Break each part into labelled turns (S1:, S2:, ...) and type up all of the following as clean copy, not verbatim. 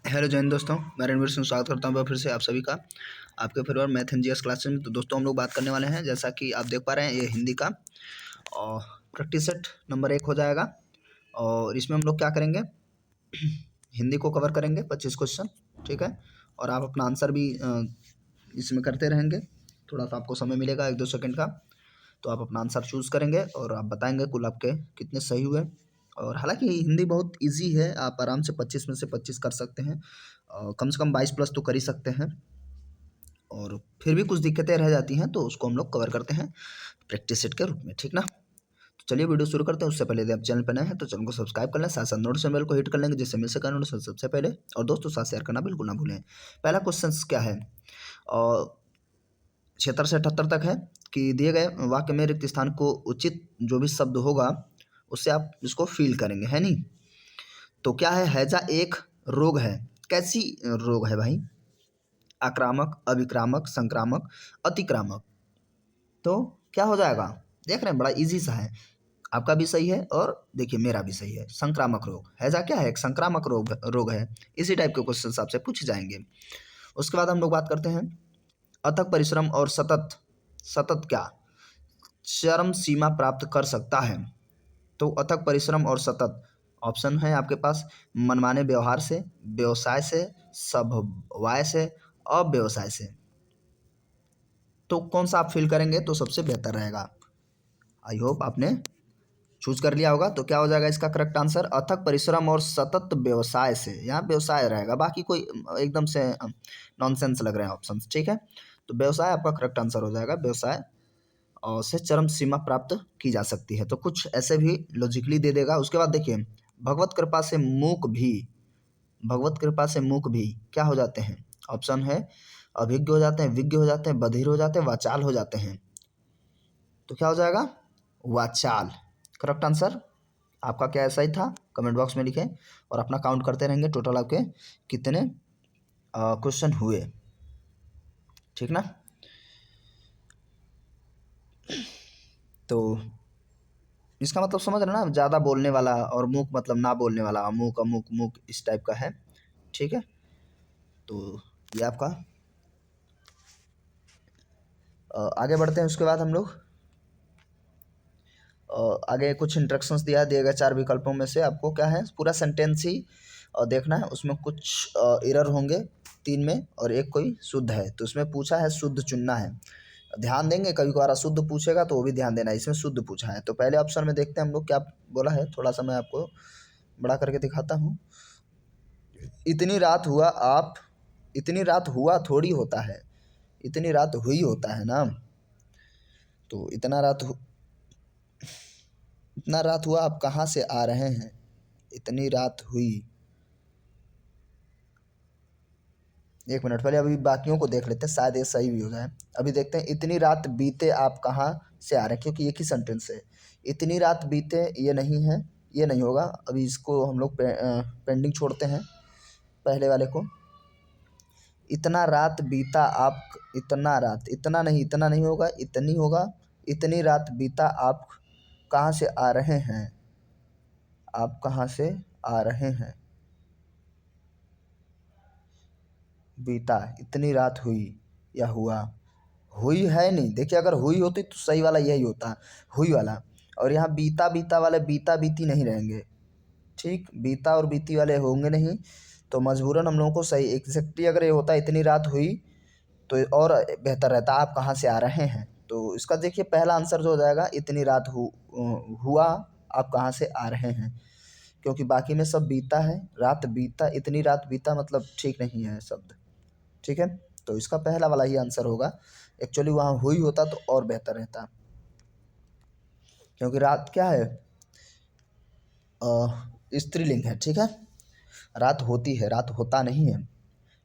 S1: Hello जय हिंद दोस्तों, मैं रणवीर सिंह स्वागत करता हूँ फिर से आप सभी का आपके परिवार मैथ एंड जीएस क्लासेस में। तो दोस्तों हम लोग बात करने वाले हैं, जैसा कि आप देख पा रहे हैं, ये हिंदी का और प्रैक्टिस सेट नंबर 1 हो जाएगा। और इसमें हम लोग क्या करेंगे, हिंदी को कवर करेंगे 25 क्वेश्चन, ठीक है। और आप अपना आंसर भी इसमें करते रहेंगे, थोड़ा सा आपको समय मिलेगा 1-2 सेकेंड का। तो आप अपना आंसर चूज़ करेंगे और आप बताएंगे कुल आपके कितने सही हुए। और हालांकि हिंदी बहुत इजी है, आप आराम से 25 में से 25 कर सकते हैं, कम से कम 22 प्लस तो कर ही सकते हैं। और फिर भी कुछ दिक्कतें रह जाती हैं तो उसको हम लोग कवर करते हैं प्रैक्टिस सेट के रूप में, ठीक ना। तो चलिए वीडियो शुरू करते हैं। उससे पहले यदि आप चैनल पर नए हैं तो चैनल को सब्सक्राइब कर लें, साथ साथ नोटिफिकेशन बेल को हिट कर लेंगे, जिससे मिल सके नोटिफिकेशन सबसे पहले। और दोस्तों साथ शेयर करना बिल्कुल ना भूलें। पहला क्वेश्चन क्या है, और 76 से 78 तक है कि दिए गए वाक्य में रिक्त स्थान को उचित जो भी शब्द होगा उससे आप इसको फील करेंगे, है नहीं। तो क्या है, हैजा एक रोग है। कैसी रोग है भाई? आक्रामक, अभिक्रामक, संक्रामक, अतिक्रामक। तो क्या हो जाएगा, देख रहे हैं, बड़ा इजी सा है, आपका भी सही है और देखिए मेरा भी सही है। संक्रामक रोग, हैजा क्या है, एक संक्रामक रोग है। इसी टाइप के क्वेश्चन आपसे पूछे जाएंगे। उसके बाद हम लोग बात करते हैं अथक परिश्रम और सतत। सतत क्या चरम सीमा प्राप्त कर सकता है? तो अथक परिश्रम और सतत ऑप्शन है आपके पास, मनमाने व्यवहार से, व्यवसाय से, स्वभाव से, अव्यवसाय से। तो कौन सा आप फील करेंगे तो सबसे बेहतर रहेगा? आई होप आपने चूज कर लिया होगा। तो क्या हो जाएगा इसका करेक्ट आंसर, अथक परिश्रम और सतत व्यवसाय से। यहाँ व्यवसाय रहेगा, बाकी कोई एकदम से नॉनसेंस लग रहे हैं ऑप्शंस, ठीक है। तो व्यवसाय आपका करेक्ट आंसर हो जाएगा। व्यवसाय और से चरम सीमा प्राप्त की जा सकती है। तो कुछ ऐसे भी लॉजिकली दे देगा। उसके बाद देखिए, भगवत कृपा से मूक भी, भगवत कृपा से मूक भी क्या हो जाते हैं? ऑप्शन है, अभिज्ञ हो जाते हैं, विज्ञ हो जाते हैं, बधिर हो जाते हैं, वाचाल हो जाते हैं। तो क्या हो जाएगा, वाचाल करेक्ट आंसर। आपका क्या ऐसा ही था, कमेंट बॉक्स में लिखें और अपना काउंट करते रहेंगे टोटल आपके कितने क्वेश्चन हुए, ठीक ना। तो इसका मतलब समझ रहे ना, ज़्यादा बोलने वाला, और मूक मतलब ना बोलने वाला, अमूक अमूक मूक इस टाइप का है, ठीक है। तो ये आपका आगे बढ़ते हैं। उसके बाद हम लोग आगे कुछ इंस्ट्रक्शंस दिया गए 4 विकल्पों में से आपको क्या है, पूरा सेंटेंस ही देखना है। उसमें कुछ एरर होंगे 3 में और एक कोई शुद्ध है। तो उसमें पूछा है शुद्ध चुनना है, ध्यान देंगे। कभी कभार अशुद्ध पूछेगा तो वो भी ध्यान देना है। इसमें शुद्ध पूछा है। तो पहले ऑप्शन में देखते हैं हम लोग क्या बोला है, थोड़ा सा मैं आपको बड़ा करके दिखाता हूँ। इतनी रात हुआ आप, इतनी रात हुआ थोड़ी होता है, इतनी रात हुई होता है ना। तो इतना रात हुआ आप कहाँ से आ रहे हैं, इतनी रात हुई। एक मिनट, पहले अभी बाकियों को देख लेते हैं, शायद ये सही भी हो जाए। अभी देखते हैं, इतनी रात बीते आप कहाँ से आ रहे हैं, क्योंकि एक ही सेंटेंस है। इतनी रात बीते ये नहीं है, ये नहीं होगा। अभी इसको हम लोग पेंडिंग छोड़ते हैं पहले वाले को। इतना रात बीता आप, इतना रात, इतना नहीं होगा, इतनी होगा। इतनी रात बीता आप कहाँ से आ रहे हैं, आप कहाँ से आ रहे हैं। बीता, इतनी रात हुई या हुआ, हुई है नहीं। देखिए अगर हुई होती तो सही वाला यही होता, हुई वाला। और यहाँ बीता बीता वाले बीता बीती नहीं रहेंगे, ठीक। बीता और बीती वाले होंगे नहीं। तो मजबूरन हम लोगों को सही एग्जैक्टली अगर ये होता इतनी रात हुई तो और बेहतर रहता, आप कहाँ से आ रहे हैं। तो इसका देखिए पहला आंसर जो हो जाएगा, इतनी रात हुआ आप कहाँ से आ रहे हैं, क्योंकि बाकी में सब बीता है। रात बीता, इतनी रात बीता मतलब ठीक नहीं है शब्द, ठीक है। तो इसका पहला वाला ही आंसर होगा। एक्चुअली वहाँ हुई होता तो और बेहतर रहता, क्योंकि रात क्या है, स्त्रीलिंग है, ठीक है। रात होती है, रात होता नहीं है।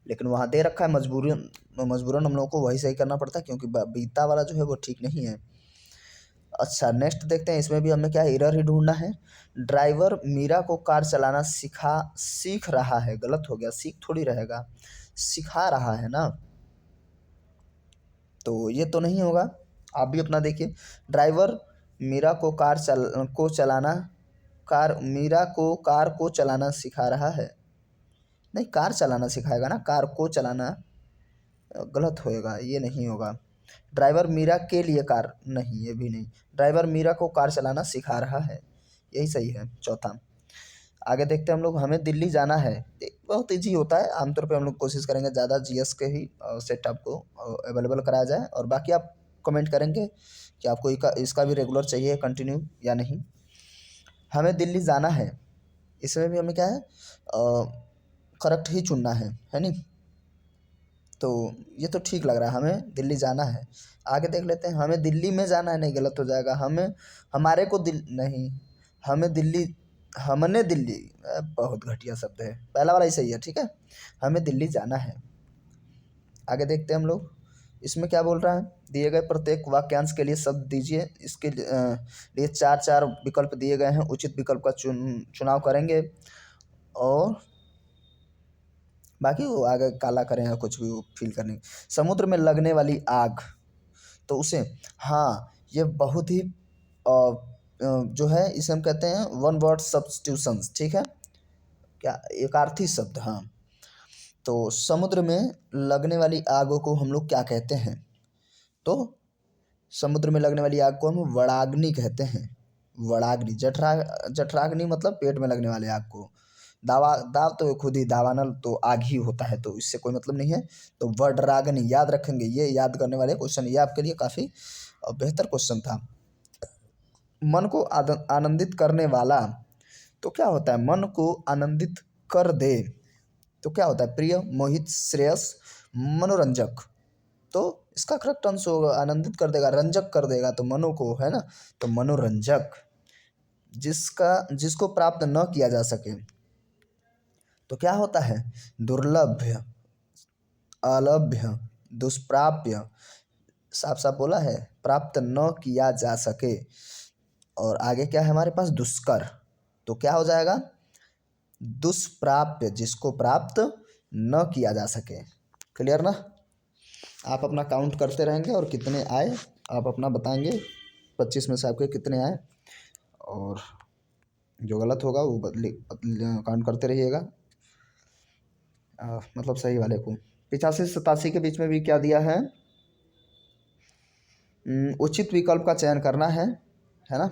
S1: लेकिन वहाँ दे रखा है, मजबूरन हम लोगों को वही सही करना पड़ता है, क्योंकि बीता वाला जो है वो ठीक नहीं है। अच्छा नेक्स्ट देखते हैं, इसमें भी हमें क्या है, एरर ही ढूंढना है। ड्राइवर मीरा को कार चलाना सीख रहा है, गलत हो गया, सीख थोड़ी रहेगा, सिखा रहा है ना। तो ये तो नहीं होगा। आप भी अपना देखिए, ड्राइवर मीरा को मीरा को कार को चलाना सिखा रहा है। नहीं, कार चलाना सिखाएगा ना, कार को चलाना गलत होएगा, ये नहीं होगा। ड्राइवर मीरा के लिए कार, नहीं ये भी नहीं। ड्राइवर मीरा को कार चलाना सिखा रहा है, यही सही है चौथा। आगे देखते हैं हम लोग। हमें दिल्ली जाना है, बहुत ईजी होता है। आमतौर पे हम लोग कोशिश करेंगे ज़्यादा जीएस के ही सेट आपको अवेलेबल कराया जाए, और बाकी आप कमेंट करेंगे कि आपको इसका भी रेगुलर चाहिए कंटिन्यू या नहीं। हमें दिल्ली जाना है, इसमें भी हमें क्या है, करेक्ट ही चुनना है नहीं। तो ये तो ठीक लग रहा है, हमें दिल्ली जाना है। आगे देख लेते हैं। हमें दिल्ली में जाना है, नहीं गलत हो जाएगा। हमें हमारे को नहीं, हमें दिल्ली, हमने दिल्ली, बहुत घटिया शब्द है, पहला वाला ही सही है, ठीक है। हमें दिल्ली जाना है। आगे देखते हैं हम लोग। इसमें क्या बोल रहा है, दिए गए प्रत्येक वाक्यांश के लिए शब्द दीजिए। इसके लिए चार चार विकल्प दिए गए हैं, उचित विकल्प का चुनाव करेंगे, और बाकी वो आगे काला करें या कुछ भी वो फील करने। समुद्र में लगने वाली आग, तो उसे, हाँ ये बहुत ही जो है इसे हम कहते हैं वन वर्ड सब्स्टिट्यूशंस, ठीक है, क्या एकार्थी शब्द, हाँ। तो समुद्र में लगने वाली आग को हम लोग क्या कहते हैं, तो समुद्र में लगने वाली आग को हम वड़ाग्नि कहते हैं। वड़ाग्नि, जठराग्नि मतलब पेट में लगने वाले आग को। दाव तो खुद ही, दावानल तो आग ही होता है, तो इससे कोई मतलब नहीं है। तो वडराग्नि याद रखेंगे, ये याद करने वाले क्वेश्चन, ये आपके लिए काफ़ी बेहतर क्वेश्चन था। मन को आनंदित करने वाला, तो क्या होता है, मन को आनंदित कर दे, तो क्या होता है, प्रिय, मोहित, श्रेयस, मनोरंजक। तो इसका करेक्ट आंसर होगा आनंदित कर देगा, रंजक कर देगा, तो मनो को है ना, तो मनोरंजक। जिसको प्राप्त न किया जा सके, तो क्या होता है, दुर्लभ्य, अलभ्य, दुष्प्राप्य। साफ साफ बोला है, प्राप्त न किया जा सके। और आगे क्या है हमारे पास, दुष्कर, तो क्या हो जाएगा, दुष्प्राप्य, जिसको प्राप्त न किया जा सके। क्लियर ना। आप अपना काउंट करते रहेंगे और कितने आए आप अपना बताएंगे, 25 में से आपके कितने आए, और जो गलत होगा वो काउंट करते रहिएगा, मतलब सही वाले को। 85 से 87 के बीच में भी क्या दिया है, उचित विकल्प का चयन करना है ना।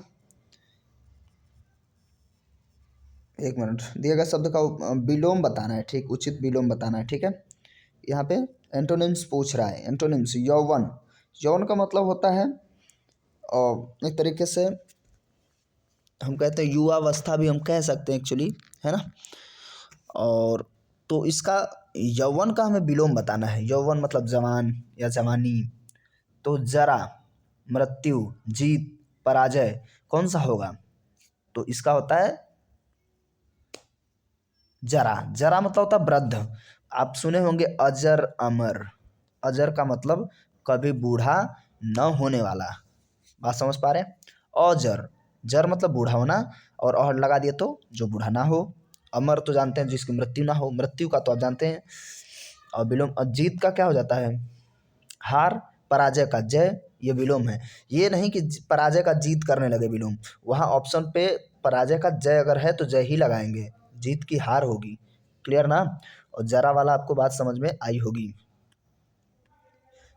S1: एक मिनट, दिए गए शब्द का विलोम बताना है, ठीक, उचित विलोम बताना है, ठीक है। यहाँ पे एंटोनिम्स पूछ रहा है। एंटोनिम्स, यौवन, यौवन का मतलब होता है और एक तरीके से हम कहते हैं युवावस्था भी हम कह सकते हैं एक्चुअली, है ना। और तो इसका यौवन का हमें विलोम बताना है। यौवन मतलब जवान या जवानी। तो जरा, मृत्यु, जीत, पराजय, कौन सा होगा, तो इसका होता है जरा। जरा मतलब होता है वृद्ध। आप सुने होंगे अजर अमर, अजर का मतलब कभी बूढ़ा न होने वाला, बात समझ पा रहे हैं। अजर, जर मतलब बूढ़ा होना, और अहर लगा दिए तो जो बूढ़ा ना हो। अमर तो जानते हैं जिसकी मृत्यु ना हो, मृत्यु का तो आप जानते हैं। और विलोम, जीत का क्या हो जाता है, हार, पराजय का जय, ये विलोम है। ये नहीं कि पराजय का जीत करने लगे विलोम, वहाँ ऑप्शन पे पराजय का जय अगर है तो जय ही लगाएंगे, जीत की हार होगी। क्लियर ना। और जरा वाला आपको बात समझ में आई होगी।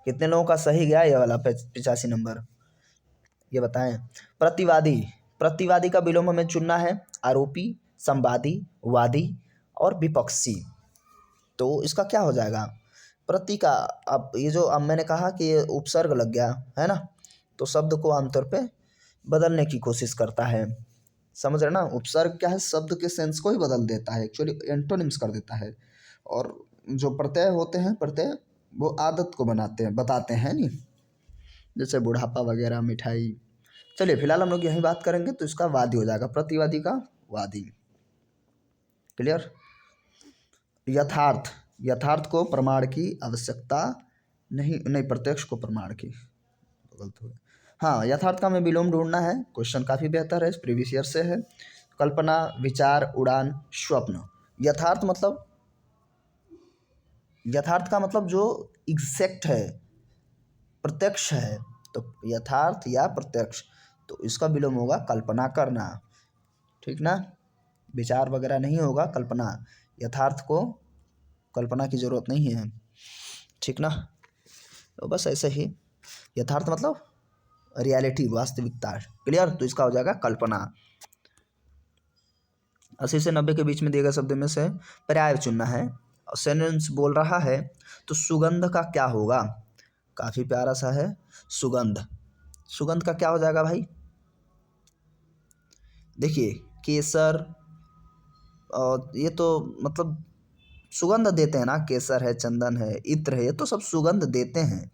S1: कितने लोगों का सही गया ये वाला 85 नंबर, ये बताएं। प्रतिवादी, प्रतिवादी का विलोम हमें चुनना है। आरोपी, संवादी, वादी और विपक्षी। तो इसका क्या हो जाएगा, प्रति का, अब ये जो अब मैंने कहा कि ये उपसर्ग लग गया है ना, तो शब्द को आमतौर पे बदलने की कोशिश करता है, समझ रहे ना। उपसर्ग क्या है, शब्द के सेंस को ही बदल देता है, एक्चुअली एंटोनिम्स कर देता है। और जो प्रत्यय होते हैं, प्रत्यय वो आदत को बताते हैं नहीं, जैसे बुढ़ापा वगैरह, मिठाई। चलिए फिलहाल हम लोग यही बात करेंगे, तो इसका वादी हो जाएगा, प्रतिवादी का वादी। क्लियर। यथार्थ, यथार्थ को प्रमाण की आवश्यकता नहीं, प्रत्यक्ष को प्रमाण की, गलत हो गया। हाँ, यथार्थ का हमें विलोम ढूंढना है। क्वेश्चन काफ़ी बेहतर है, प्रीवियस ईयर से है। कल्पना, विचार, उड़ान, स्वप्न। यथार्थ मतलब, यथार्थ का मतलब जो एग्जैक्ट है, प्रत्यक्ष है, तो यथार्थ या प्रत्यक्ष, तो इसका विलोम होगा कल्पना करना, ठीक ना। विचार वगैरह नहीं होगा, कल्पना। यथार्थ को कल्पना की ज़रूरत नहीं है, ठीक ना। तो बस ऐसे ही, यथार्थ मतलब रियलिटी, वास्तविकता, क्लियर। तो इसका हो जाएगा कल्पना। 80 से 90 के बीच में दिए गए शब्द में से पर्याय चुनना है और सेंटेंस बोल रहा है तो सुगंध का क्या होगा। काफ़ी प्यारा सा है, सुगंध। सुगंध का क्या हो जाएगा भाई, देखिए केसर, और ये तो मतलब सुगंध देते हैं ना, केसर है, चंदन है, इत्र है, ये तो सब सुगंध देते हैं।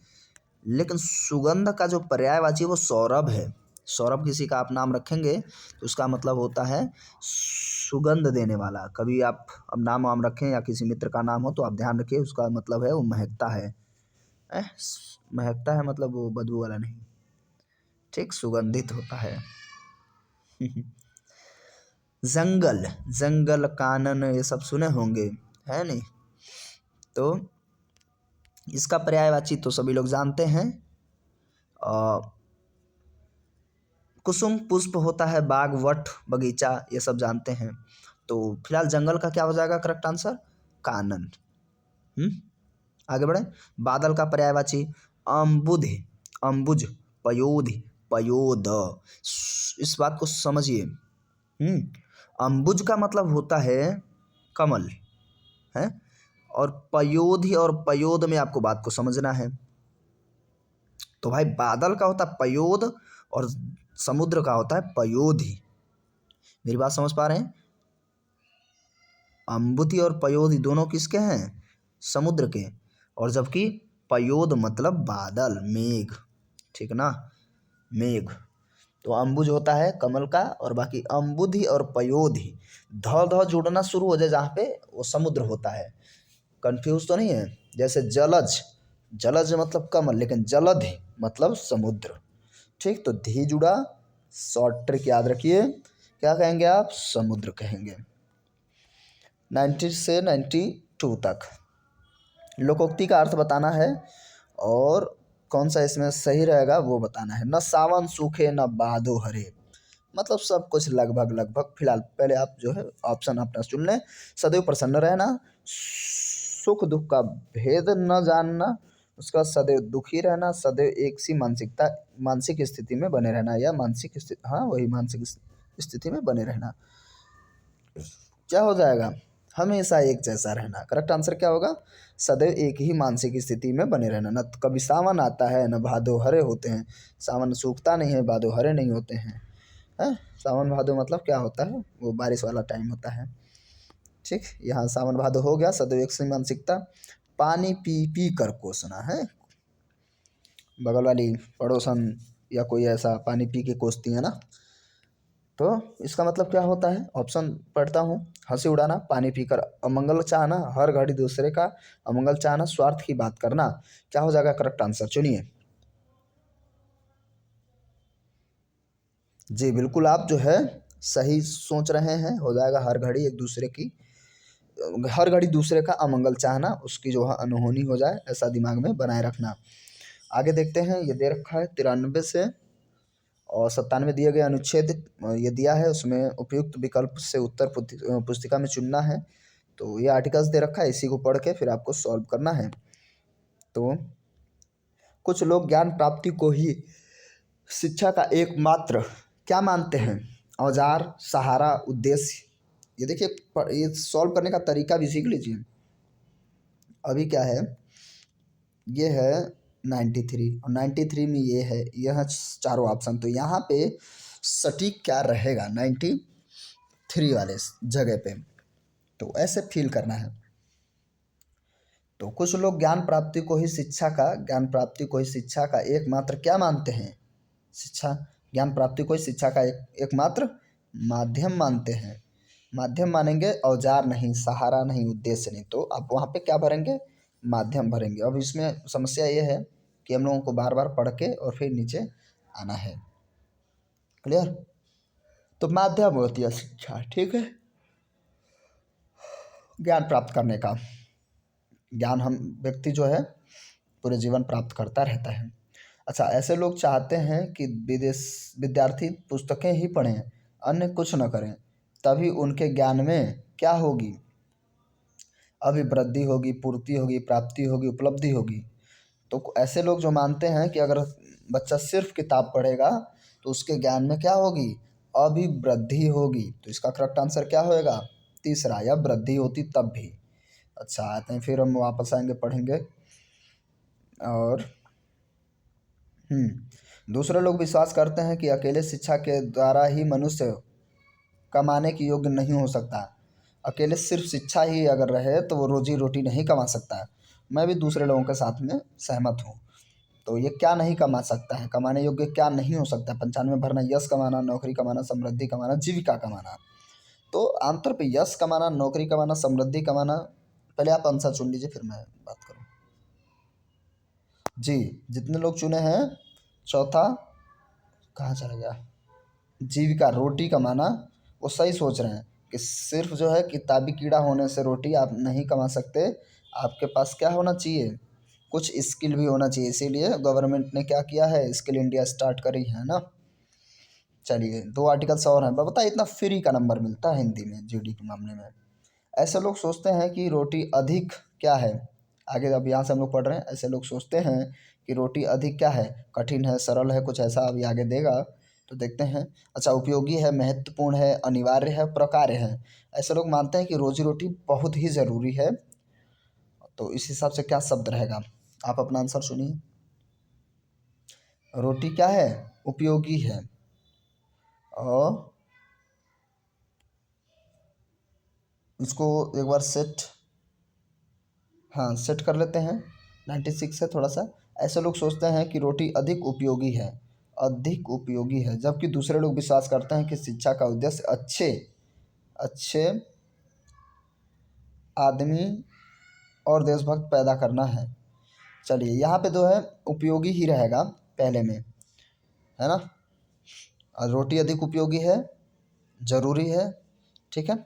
S1: लेकिन सुगंध का जो पर्यायवाची वो सौरभ है। सौरभ किसी का आप नाम रखेंगे तो उसका मतलब होता है सुगंध देने वाला। कभी आप अब नाम वाम रखें या किसी मित्र का नाम हो तो आप ध्यान रखिए, उसका मतलब है वो महकता है। महकता है मतलब वो बदबू वाला नहीं, ठीक, सुगंधित होता है। जंगल, जंगल, कानन, ये सब सुने होंगे, है नहीं। तो इसका पर्यायवाची तो सभी लोग जानते हैं। कुसुम पुष्प होता है, बाग, वट, बगीचा, ये सब जानते हैं। तो फिलहाल जंगल का क्या हो जाएगा करेक्ट आंसर, कानन। आगे बढ़े। बादल का पर्यायवाची अम्बुध, अम्बुज, पयोध, पयोद। इस बात को समझिए। अम्बुज का मतलब होता है कमल, है, और पयोधि और पयोद में आपको बात को समझना है। तो भाई बादल का होता है पयोद और समुद्र का होता है पयोधि। मेरी बात समझ पा रहे हैं। अम्बुति और पयोधि दोनों किसके हैं, समुद्र के, और जबकि पयोद मतलब बादल, मेघ, ठीक ना, मेघ। तो अम्बुज होता है कमल का, और बाकी अम्बुधि और पयोधि, ध ध जुड़ना शुरू हो जाए जहाँ पे वो समुद्र होता है। कंफ्यूज तो नहीं है। जैसे जलज, जलज मतलब कमल, लेकिन जलधि मतलब समुद्र, ठीक। तो धी जुड़ा, शॉर्ट ट्रिक याद रखिए, क्या कहेंगे आप, समुद्र कहेंगे। 90 से 92 तक लोकोक्ति का अर्थ बताना है और कौन सा इसमें सही रहेगा वो बताना है। न सावन सूखे न बादो हरे, मतलब सब कुछ लगभग लगभग। फिलहाल पहले आप जो है ऑप्शन अपना चुन लें। सदैव प्रसन्न रहना, सुख दुख का भेद न जानना, उसका सदैव दुखी रहना, सदैव एक सी मानसिकता, मानसिक स्थिति में बने रहना, या मानसिक स्थिति, हाँ वही मानसिक स्थिति में बने रहना। क्या हो जाएगा, हमेशा एक जैसा रहना। करेक्ट आंसर क्या होगा, सदैव एक ही मानसिक स्थिति में बने रहना। न कभी सावन आता है न भादो हरे होते हैं। सावन सूखता नहीं है, भादो हरे नहीं होते हैं, है। सावन भादो मतलब क्या होता है, वो बारिश वाला टाइम होता है, ठीक। यहाँ सावन भादो हो गया, सदैव एक सी मानसिकता। पानी पी पी कर कोसना, है, बगल वाली पड़ोसन या कोई ऐसा पानी पी के कोसती है ना। तो इसका मतलब क्या होता है, ऑप्शन पढ़ता हूँ। हंसी उड़ाना, पानी पीकर अमंगल चाहना, हर घड़ी दूसरे का अमंगल चाहना, स्वार्थ की बात करना। क्या हो जाएगा करेक्ट आंसर, चुनिए। जी बिल्कुल, आप जो है सही सोच रहे हैं। हो जाएगा हर घड़ी एक दूसरे की, हर घड़ी दूसरे का अमंगल चाहना, उसकी जो है अनहोनी हो जाए, ऐसा दिमाग में बनाए रखना। आगे देखते हैं, ये दे रखा है 93 से और 97 दिए गए अनुच्छेद ये दिया है, उसमें उपयुक्त विकल्प से उत्तर पुस्तिका में चुनना है। तो ये आर्टिकल्स दे रखा है, इसी को पढ़ के फिर आपको सॉल्व करना है। तो कुछ लोग ज्ञान प्राप्ति को ही शिक्षा का एकमात्र क्या मानते हैं, औजार, सहारा, उद्देश्य। ये देखिए, ये सॉल्व करने का तरीका भी सीख लीजिए। अभी क्या है, ये है 93 और 93 में ये है, यह है चारों ऑप्शन। तो यहाँ पे सटीक क्या रहेगा 93 वाले जगह पे, तो ऐसे फील करना है। तो कुछ लोग ज्ञान प्राप्ति को ही शिक्षा का, ज्ञान प्राप्ति को ही शिक्षा का एकमात्र क्या मानते हैं, शिक्षा, ज्ञान प्राप्ति को ही शिक्षा का एकमात्र माध्यम मानते हैं। माध्यम मानेंगे, औजार नहीं, सहारा नहीं, उद्देश्य नहीं। तो आप वहाँ पे क्या भरेंगे, माध्यम भरेंगे। अब इसमें समस्या ये है कि हम लोगों को बार बार पढ़ के और फिर नीचे आना है, क्लियर। तो माध्यम होती है शिक्षा, ठीक है, ज्ञान प्राप्त करने का। ज्ञान हम व्यक्ति जो है पूरे जीवन प्राप्त करता रहता है। अच्छा, ऐसे लोग चाहते हैं कि विद्यार्थी पुस्तकें ही पढ़ें, अन्य कुछ न करें, तभी उनके ज्ञान में क्या होगी, अभिवृद्धि होगी, पूर्ति होगी, प्राप्ति होगी, उपलब्धि होगी। तो ऐसे लोग जो मानते हैं कि अगर बच्चा सिर्फ किताब पढ़ेगा तो उसके ज्ञान में क्या होगी, अभिवृद्धि होगी। तो इसका करेक्ट आंसर क्या होएगा, तीसरा, या वृद्धि होती तब भी। अच्छा, आते हैं फिर हम वापस आएंगे, पढ़ेंगे। और दूसरे लोग विश्वास करते हैं कि अकेले शिक्षा के द्वारा ही मनुष्य कमाने की योग्य नहीं हो सकता। अकेले सिर्फ शिक्षा ही अगर रहे तो वो रोजी रोटी नहीं कमा सकता। मैं भी दूसरे लोगों के साथ में सहमत हूँ। तो ये क्या नहीं कमा सकता है, कमाने योग्य क्या नहीं हो सकता, 95 भरना, यश कमाना, नौकरी कमाना, समृद्धि कमाना, जीविका कमाना। तो आमतौर पे यश कमाना, नौकरी कमाना, समृद्धि कमाना। पहले आप आंसर चुन लीजिए फिर मैं बात करूँ। जी, जितने लोग चुने हैं, चौथा कहाँ चला गया, जीविका, रोटी कमाना, वो सही सोच रहे हैं कि सिर्फ जो है किताबी कीड़ा होने से रोटी आप नहीं कमा सकते। आपके पास क्या होना चाहिए, कुछ स्किल भी होना चाहिए। इसीलिए गवर्नमेंट ने क्या किया है, स्किल इंडिया स्टार्ट करी है ना। चलिए, 2 आर्टिकल्स और हैं। बताइए, इतना फ्री का नंबर मिलता है हिंदी में जीडी के मामले में। ऐसे लोग सोचते हैं कि रोटी अधिक क्या है, आगे अब यहाँ से हम लोग पढ़ रहे हैं। ऐसे लोग सोचते हैं कि रोटी अधिक क्या है, कठिन है, सरल है, कुछ ऐसा अभी आगे देगा तो देखते हैं। अच्छा, उपयोगी है, महत्वपूर्ण है, अनिवार्य है, प्रकार्य है। ऐसे लोग मानते हैं कि रोजी रोटी बहुत ही ज़रूरी है। तो इस हिसाब से क्या शब्द रहेगा, आप अपना आंसर सुनिए। रोटी क्या है, उपयोगी है। और इसको एक बार सेट कर लेते हैं। 96 है थोड़ा सा। ऐसे लोग सोचते हैं कि रोटी अधिक उपयोगी है, अधिक उपयोगी है, जबकि दूसरे लोग विश्वास करते हैं कि शिक्षा का उद्देश्य अच्छे अच्छे आदमी और देशभक्त पैदा करना है। चलिए, यहाँ पे जो है उपयोगी ही रहेगा पहले में, है ना। और रोटी अधिक उपयोगी है, ज़रूरी है, ठीक है।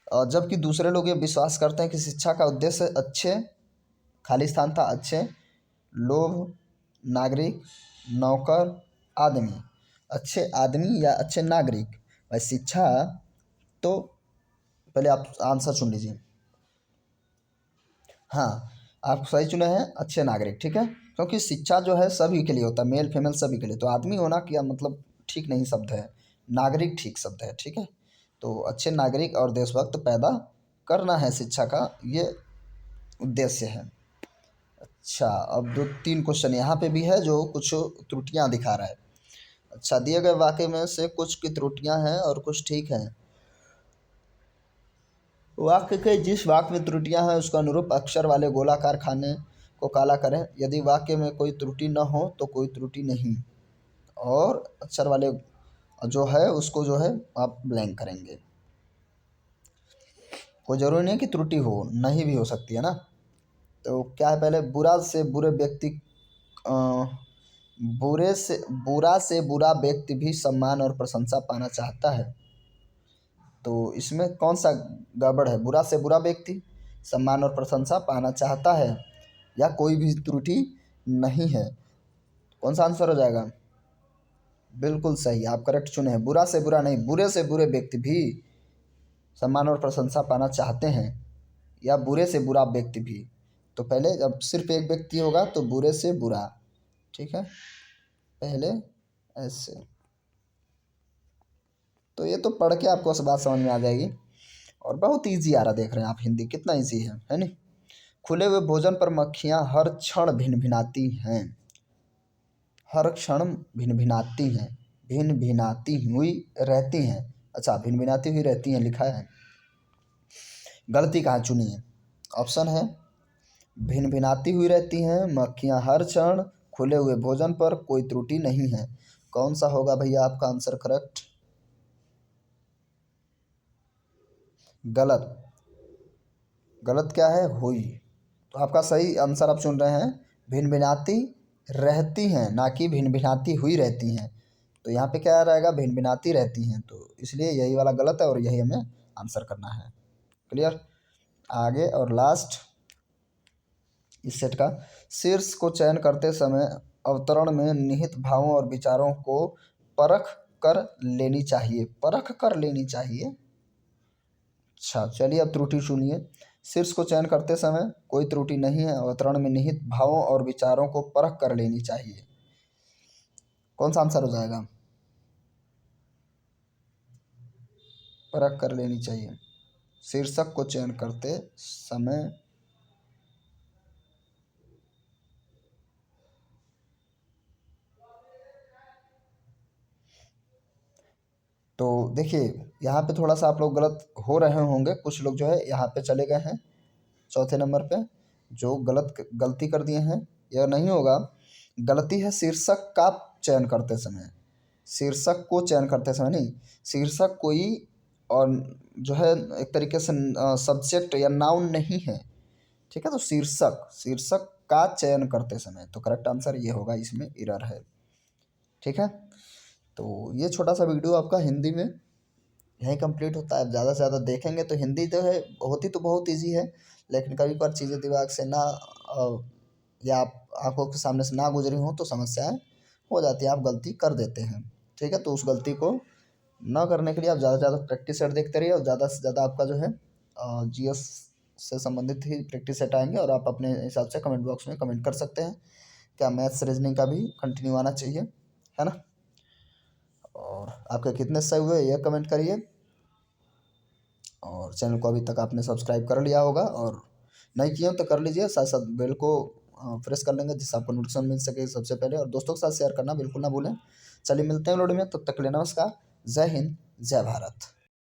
S1: और जबकि दूसरे लोग ये विश्वास करते हैं कि शिक्षा का उद्देश्य अच्छे, खाली स्थान था, अच्छे लोग, नागरिक, नौकर, आदमी। अच्छे आदमी या अच्छे नागरिक, भाई शिक्षा। तो पहले आप आंसर सुन लीजिए। हाँ, आप सही चुने हैं, अच्छे नागरिक, ठीक है। क्योंकि शिक्षा जो है सभी के लिए होता है, मेल फीमेल सभी के लिए। तो आदमी होना क्या मतलब ठीक नहीं शब्द है, नागरिक ठीक शब्द है, ठीक है। तो अच्छे नागरिक और देशभक्त पैदा करना है, शिक्षा का ये उद्देश्य है। अच्छा, अब 2-3 क्वेश्चन यहाँ पे भी है जो कुछ त्रुटियाँ दिखा रहा है। अच्छा, दिए गए वाक्य में से कुछ की त्रुटियाँ हैं और कुछ ठीक हैं। वाक्य के जिस वाक्य में त्रुटियां हैं उसका अनुरूप अक्षर वाले गोलाकार खाने को काला करें। यदि वाक्य में कोई त्रुटि न हो तो कोई त्रुटि नहीं, और अक्षर वाले जो है उसको जो है आप ब्लैंक करेंगे। कोई ज़रूरी नहीं कि त्रुटि हो, नहीं भी हो सकती है ना। तो क्या है, पहले बुरा से बुरे व्यक्ति अ, बुरा से बुरा व्यक्ति भी सम्मान और प्रशंसा पाना चाहता है। तो इसमें कौन सा गड़बड़ है, बुरा से बुरा व्यक्ति सम्मान और प्रशंसा पाना चाहता है, या कोई भी त्रुटि नहीं है। कौन सा आंसर हो जाएगा, बिल्कुल सही, आप करेक्ट चुने हैं। बुरा से बुरा नहीं, बुरे से बुरे व्यक्ति भी सम्मान और प्रशंसा पाना चाहते हैं, या बुरे से बुरा व्यक्ति भी। तो पहले जब सिर्फ एक व्यक्ति होगा तो बुरे से बुरा, ठीक है, पहले ऐसे। तो ये तो पढ़ के आपको बात समझ में आ जाएगी। और बहुत इजी आ रहा, देख रहे हैं आप हिंदी कितना इजी है नहीं। खुले हुए भोजन पर मक्खियाँ हर क्षण भिनभिनाती हैं, हर क्षण भिनभिनाती हैं, भिनभिनाती हुई रहती हैं। अच्छा, भिनभिनाती हुई रहती हैं लिखा है, गलती कहाँ चुनी है। ऑप्शन है भिनभिनाती हुई रहती हैं, मक्खियाँ हर क्षण, खुले हुए भोजन पर कोई त्रुटि नहीं है। कौन सा होगा भैया आपका आंसर करेक्ट, गलत, गलत क्या है, हुई। तो आपका सही आंसर आप चुन रहे हैं भिनभिनाती रहती हैं, ना कि भिनभिनाती हुई रहती हैं। तो यहाँ पे क्या रहेगा, भिनभिनाती रहती हैं, तो इसलिए यही वाला गलत है और यही हमें आंसर करना है। क्लियर। आगे और लास्ट इस सेट का, शीर्ष को चयन करते समय अवतरण में निहित भावों और विचारों को परख कर लेनी चाहिए, परख कर लेनी चाहिए। अच्छा, चलिए अब त्रुटि सुनिए। शीर्ष को चयन करते समय कोई त्रुटि नहीं है, अवतरण में निहित भावों और विचारों को परख कर लेनी चाहिए। कौन सा आंसर हो जाएगा? परख कर लेनी चाहिए। शीर्षक को चयन करते समय तो देखिए यहाँ पे थोड़ा सा आप लोग गलत हो रहे होंगे। कुछ लोग जो है यहाँ पे चले गए हैं चौथे नंबर पे, जो गलती कर दिए हैं। यह नहीं होगा, गलती है शीर्षक का चयन करते समय। शीर्षक को चयन करते समय नहीं, शीर्षक कोई और जो है एक तरीके से सब्जेक्ट या नाउन नहीं है, ठीक है। तो शीर्षक, शीर्षक का चयन करते समय, तो करेक्ट आंसर ये होगा, इसमें एरर है, ठीक है। तो ये छोटा सा वीडियो आपका हिंदी में यहीं कंप्लीट होता है। ज़्यादा से ज़्यादा देखेंगे तो हिंदी जो है होती तो बहुत इजी है, लेकिन कभी कभार चीज़ें दिमाग से ना या आप आंखों के सामने से ना गुजरी हो तो समस्याएं हो जाती है, आप गलती कर देते हैं, ठीक है। तो उस गलती को ना करने के लिए आप ज़्यादा से ज़्यादा प्रैक्टिस सेट देखते रहिए, और ज़्यादा से ज़्यादा आपका जो है जीएस से संबंधित ही प्रैक्टिस सेट आएंगे, और आप अपने हिसाब से कमेंट बॉक्स में कमेंट कर सकते हैं क्या मैथ्स रीजनिंग का भी कंटिन्यू आना चाहिए, है ना। और आपके कितने सही हुए यह कमेंट करिए, और चैनल को अभी तक आपने सब्सक्राइब कर लिया होगा, और नहीं किया हो तो कर लीजिए, साथ साथ बेल को प्रेस कर लेंगे जिससे आपको नोटिफिकेशन मिल सके सबसे पहले, और दोस्तों के साथ शेयर करना बिल्कुल ना भूलें। चलिए मिलते हैं वीडियो में, तब तक के लिए नमस्कार, जय हिंद, जय भारत।